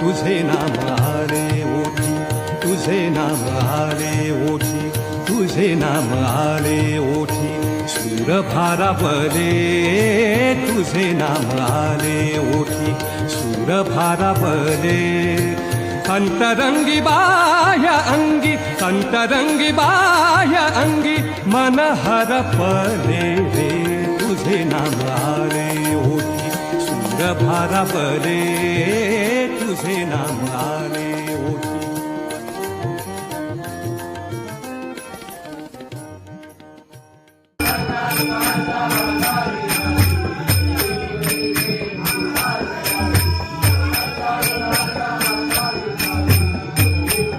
तुझे नाम आले ओठी, तुझे नाम आले ओठी, तुझे नाम आले ओठी, सूर भारावले तुझे नाम आले ओठी, सूर भारावले अंतरंगी बाह्य अंगी, अंतरंगी बाह्य अंगी, मन हरपले रे तुझे नाम आले ओठी, सूर भारावले तुझे नाम आले